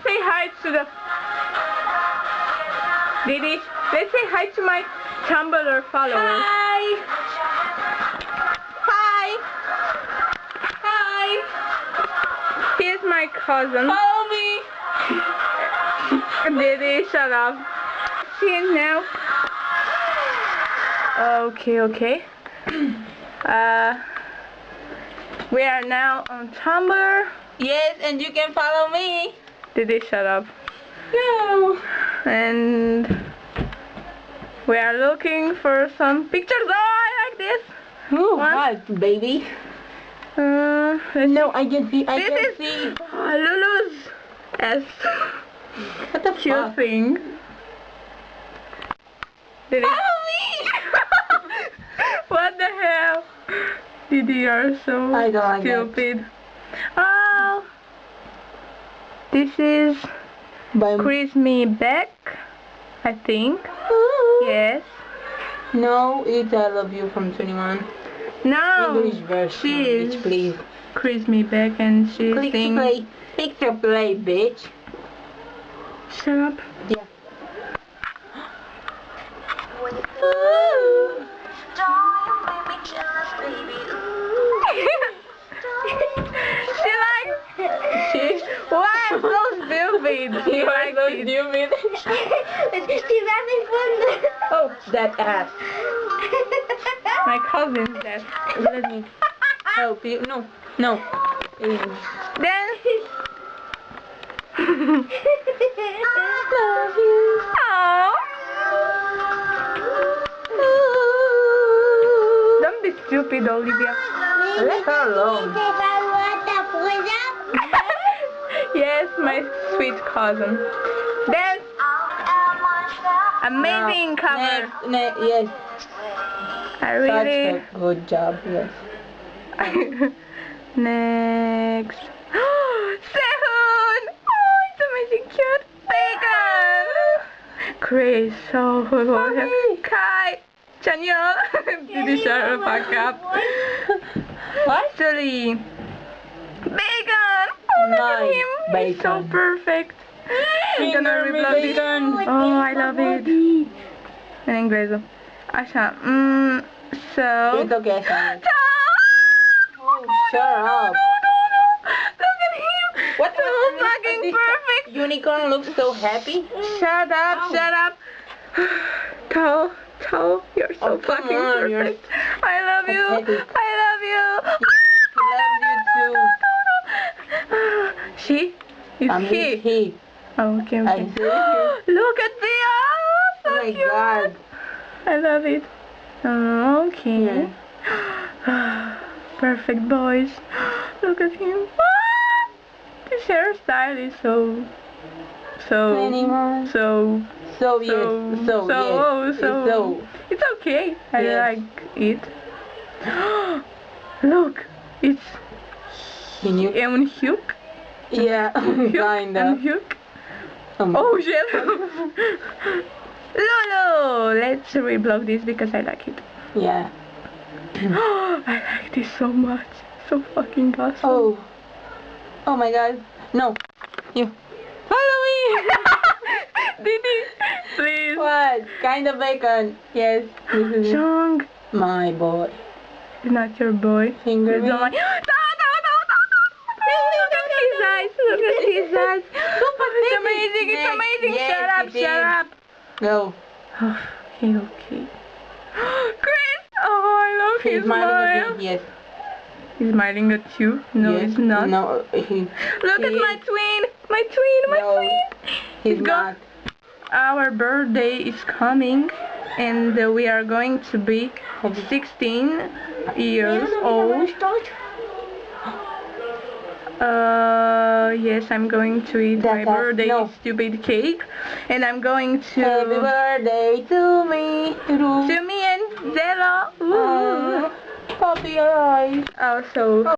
say hi to the... Didi, let's say hi to my Tumblr followers. Hi! Hi! Hi! Here's my cousin. Follow me! Didi, shut up. See it now. Okay. We are now on Tumblr. Yes, and you can follow me. Didi, shut up. No. And we are looking for some pictures. Oh, I like this. Oh, What? what, baby? No, I can see. I can see. Lulu's S. What the Cute fuck? thing. Didi. Follow me! What the hell? Didi, you're so I don't like that. stupid. Oh, this is By Chris Me Back, I think. Yes. No, it's I Love You from 21. No. English version, She is bitch, please. Chris Me Back, and she Click to sings. play. Click to play, bitch. Shut up. Yeah. She likes. Why so stupid? She likes it. She's having fun. Oh, that ass. My cousin that. Let me help you. No, no. Then. Love you. Aww. Don't be stupid, Olivia. Let her alone. Yes, my sweet cousin. Then. Amazing cover. Yes. I really. Such a good job. Yes. Next. Sehun! Oh, it's amazing cute. Bacon! Chris, so Kai! Chanyeol! Did you shut the fuck up? What? Julie! Bacon! Oh, look at Nice him! He's so bacon. perfect. I'm gonna Finger me reblog this. bacon. Oh, I love it. En inglés. Asha. So. Ito que es. Tom! Oh, shut up. Look at him! What So was fucking this perfect! unicorn looks so happy. Shut up, Ow. shut up! Toe, you're so Oh, come fucking on, you're perfect. I love you! pathetic. I love you! He loves She? Is you too. he? He. Oh, okay. I said it. Look at the so Oh my cute. god. I love it. Okay. Yeah. Perfect boys. Look at him. Ah! His hairstyle is so Anyone? so So yes. So yes. So. it's okay. I Yes. like it. Look, it's Can you? Eunhyuk. Yeah. Kinda. Eunhyuk. Oh shit. Lolo, let's reblog this because I like it. Yeah. I like this so much. So fucking awesome. Oh. Oh my god. No. You. Follow me. Didi, please. What? Kind of bacon. Yes. This is Jung, my boy. it's not your boy. Finger It's me. not my... Look at his eyes. Look at his eyes. It's amazing. It's amazing. Yes, Shut up. it Shut is. up. Go. Okay. Chris. Oh, I love He's his smiling smile. at me. Yes. He's smiling at you. No, Yes. it's not. No. He. Look at he my is. twin. My No. twin. He's gone. not. Our birthday is coming, and we are going to be 16 years old. Yes, I'm going to eat my birthday stupid cake, and I'm going to Happy birthday to me. and Zelo. Puppy eyes. Also,